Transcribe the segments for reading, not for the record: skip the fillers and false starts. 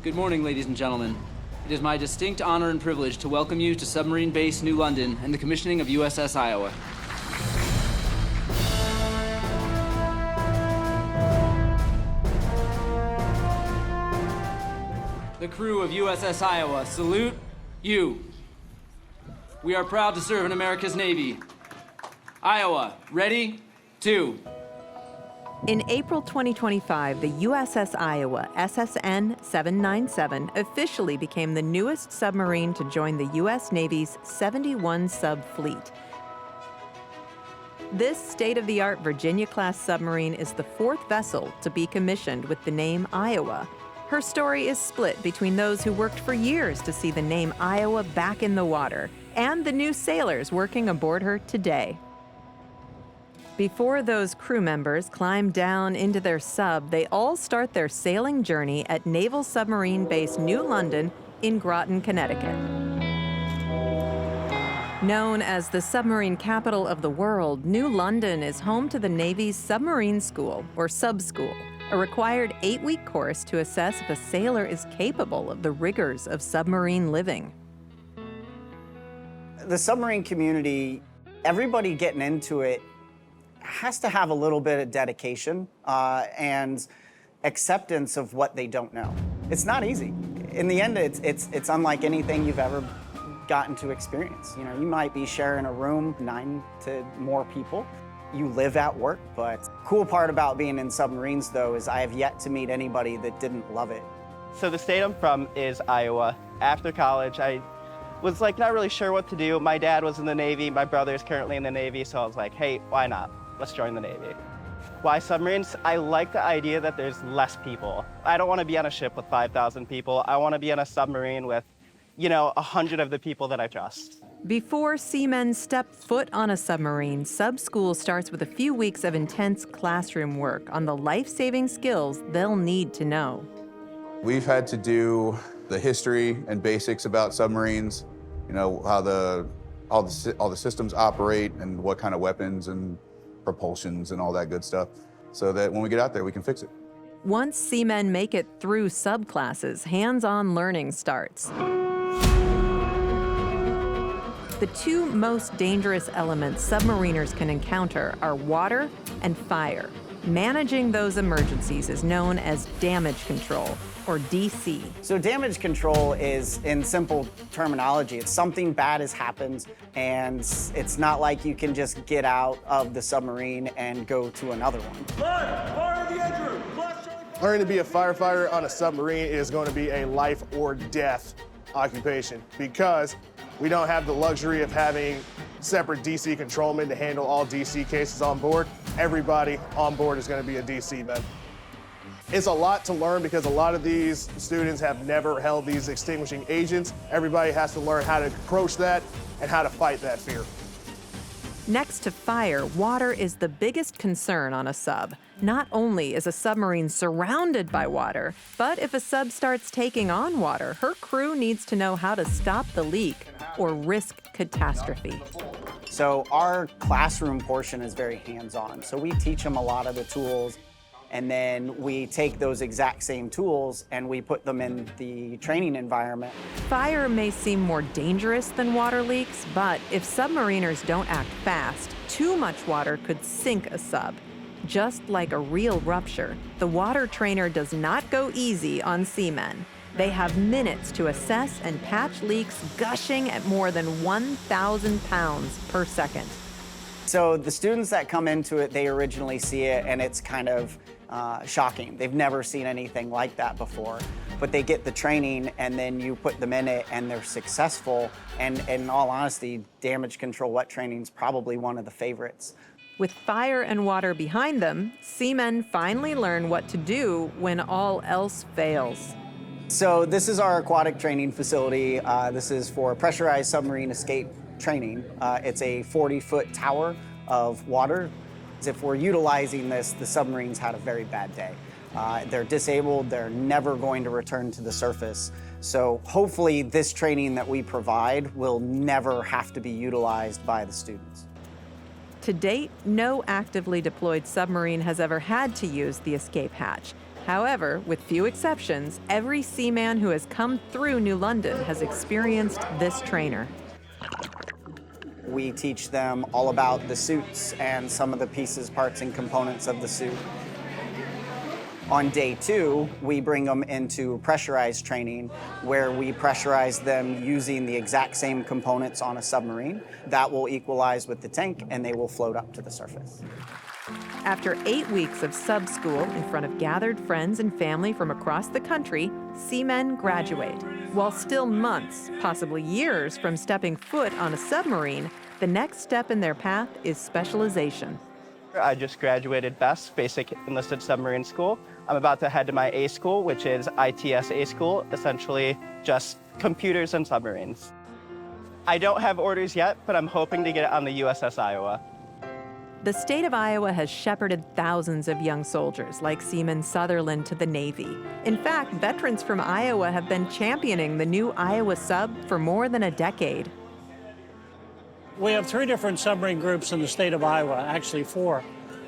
Good morning, ladies and gentlemen. It is my distinct honor and privilege to welcome you to Submarine Base New London and the commissioning of USS Iowa. The crew of USS Iowa salute you. We are proud to serve in America's Navy. Iowa, ready, 2. In April 2025, the USS Iowa SSN 797 officially became the newest submarine to join the U.S. Navy's 71 sub fleet. This state-of-the-art Virginia-class submarine is the 4th vessel to be commissioned with the name Iowa. Her story is split between those who worked for years to see the name Iowa back in the water and the new sailors working aboard her today. Before those crew members climb down into their sub, they all start their sailing journey at Naval Submarine Base New London in Groton, Connecticut. Known as the submarine capital of the world, New London is home to the Navy's Submarine School, or Sub School, a required 8-week course to assess if a sailor is capable of the rigors of submarine living. The submarine community, everybody getting into it has to have a little bit of dedication and acceptance of what they don't know. It's not easy. In the end, it's unlike anything you've ever gotten to experience. You know, you might be sharing a room, 9 to more people. You live at work, but cool part about being in submarines, though, is I have yet to meet anybody that didn't love it. So the state I'm from is Iowa. After college, I was not really sure what to do. My dad was in the Navy, my brother is currently in the Navy, so I was like, hey, why not? Let's join the Navy. Why submarines? I like the idea that there's less people. I don't want to be on a ship with 5,000 people. I want to be on a submarine with, 100 of the people that I trust. Before seamen step foot on a submarine, sub school starts with a few weeks of intense classroom work on the life-saving skills they'll need to know. We've had to do the history and basics about submarines, how all the systems operate and what kind of weapons and propulsions and all that good stuff, so that when we get out there, we can fix it. Once seamen make it through subclasses, hands-on learning starts. The 2 most dangerous elements submariners can encounter are water and fire. Managing those emergencies is known as damage control, or DC. So damage control is, in simple terminology, it's something bad has happened, and it's not like you can just get out of the submarine and go to another one. Fire in the engine room! Learning to be a firefighter on a submarine is going to be a life or death occupation, because we don't have the luxury of having separate DC controlmen to handle all DC cases on board. Everybody on board is going to be a DC man. It's a lot to learn because a lot of these students have never held these extinguishing agents. Everybody has to learn how to approach that and how to fight that fear. Next to fire, water is the biggest concern on a sub. Not only is a submarine surrounded by water, but if a sub starts taking on water, her crew needs to know how to stop the leak or risk catastrophe. So our classroom portion is very hands-on. So we teach them a lot of the tools, and then we take those exact same tools and we put them in the training environment. Fire may seem more dangerous than water leaks, but if submariners don't act fast, too much water could sink a sub. Just like a real rupture, the water trainer does not go easy on seamen. They have minutes to assess and patch leaks gushing at more than 1,000 pounds per second. So the students that come into it, they originally see it and it's kind of shocking. They've never seen anything like that before, but they get the training and then you put them in it and they're successful. And in all honesty, damage control wet training is probably one of the favorites. With fire and water behind them, seamen finally learn what to do when all else fails. So this is our aquatic training facility. This is for pressurized submarine escape training. It's a 40-foot tower of water. If we're utilizing this, the submarines had a very bad day. They're disabled, they're never going to return to the surface. So hopefully this training that we provide will never have to be utilized by the students. To date, no actively deployed submarine has ever had to use the escape hatch. However, with few exceptions, every seaman who has come through New London has experienced this trainer. We teach them all about the suits and some of the pieces, parts, and components of the suit. On day 2, we bring them into pressurized training where we pressurize them using the exact same components on a submarine. That will equalize with the tank and they will float up to the surface. After 8 weeks of sub school in front of gathered friends and family from across the country, seamen graduate. While still months, possibly years, from stepping foot on a submarine, the next step in their path is specialization. I just graduated BESS, Basic Enlisted Submarine School. I'm about to head to my A school, which is ITS A school, essentially just computers and submarines. I don't have orders yet, but I'm hoping to get it on the USS Iowa. The state of Iowa has shepherded thousands of young soldiers like Seaman Sutherland to the Navy. In fact, veterans from Iowa have been championing the new Iowa sub for more than a decade. We have 3 different submarine groups in the state of Iowa, actually 4.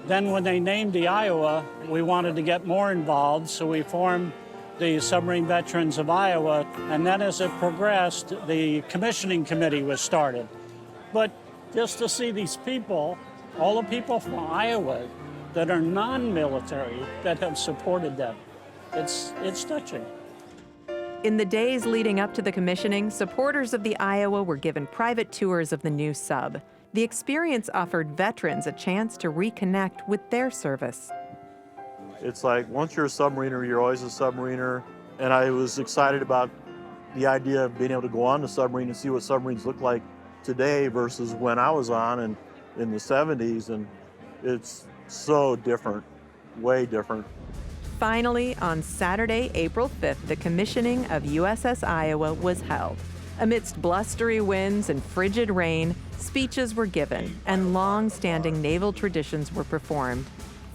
Then when they named the Iowa, we wanted to get more involved, so we formed the Submarine Veterans of Iowa, and then as it progressed, the commissioning committee was started. But just to see these people, all the people from Iowa that are non-military that have supported them, it's touching. In the days leading up to the commissioning, supporters of the Iowa were given private tours of the new sub. The experience offered veterans a chance to reconnect with their service. It's like once you're a submariner, you're always a submariner. And I was excited about the idea of being able to go on the submarine and see what submarines look like today versus when I was on and in the 70s. And it's so different, way different. Finally, on Saturday, April 5th, the commissioning of USS Iowa was held. Amidst blustery winds and frigid rain, speeches were given and long-standing naval traditions were performed.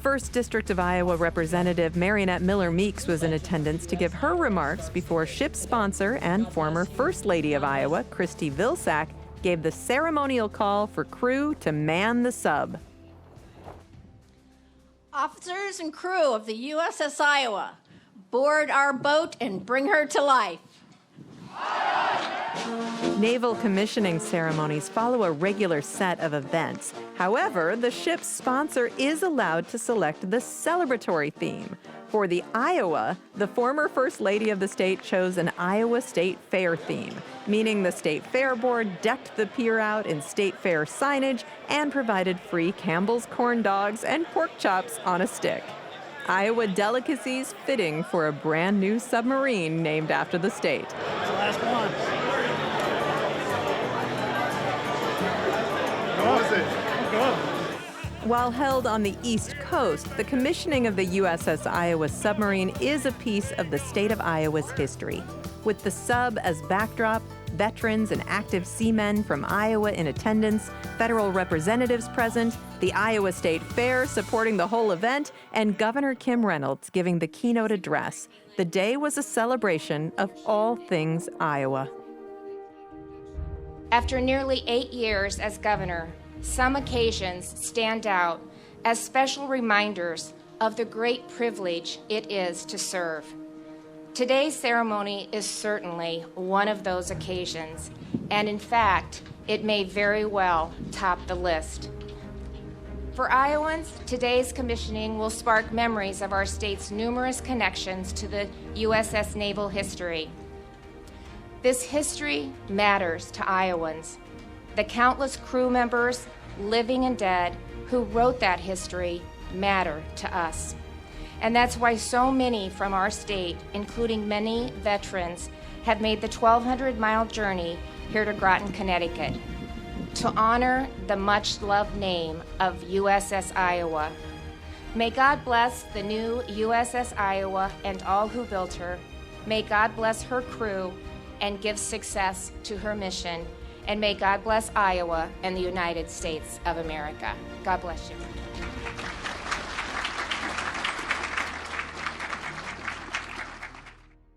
1st District of Iowa Representative Marionette Miller Meeks was in attendance to give her remarks before ship sponsor and former First Lady of Iowa, Christy Vilsack, gave the ceremonial call for crew to man the sub. Officers and crew of the USS Iowa, board our boat and bring her to life. Naval commissioning ceremonies follow a regular set of events. However, the ship's sponsor is allowed to select the celebratory theme. For the Iowa, the former First Lady of the state chose an Iowa State Fair theme, meaning the State Fair Board decked the pier out in State Fair signage and provided free Campbell's corn dogs and pork chops on a stick. Iowa delicacies fitting for a brand new submarine named after the state. It's the last one. How was it? Good. While held on the East Coast, the commissioning of the USS Iowa submarine is a piece of the state of Iowa's history. With the sub as backdrop, veterans and active seamen from Iowa in attendance, federal representatives present, the Iowa State Fair supporting the whole event, and Governor Kim Reynolds giving the keynote address, the day was a celebration of all things Iowa. After nearly 8 years as governor, some occasions stand out as special reminders of the great privilege it is to serve. Today's ceremony is certainly one of those occasions, and in fact, it may very well top the list. For Iowans, today's commissioning will spark memories of our state's numerous connections to the USS naval history. This history matters to Iowans. The countless crew members, living and dead, who wrote that history matter to us. And that's why so many from our state, including many veterans, have made the 1,200-mile journey here to Groton, Connecticut, to honor the much-loved name of USS Iowa. May God bless the new USS Iowa and all who built her. May God bless her crew and give success to her mission. And may God bless Iowa and the United States of America. God bless you.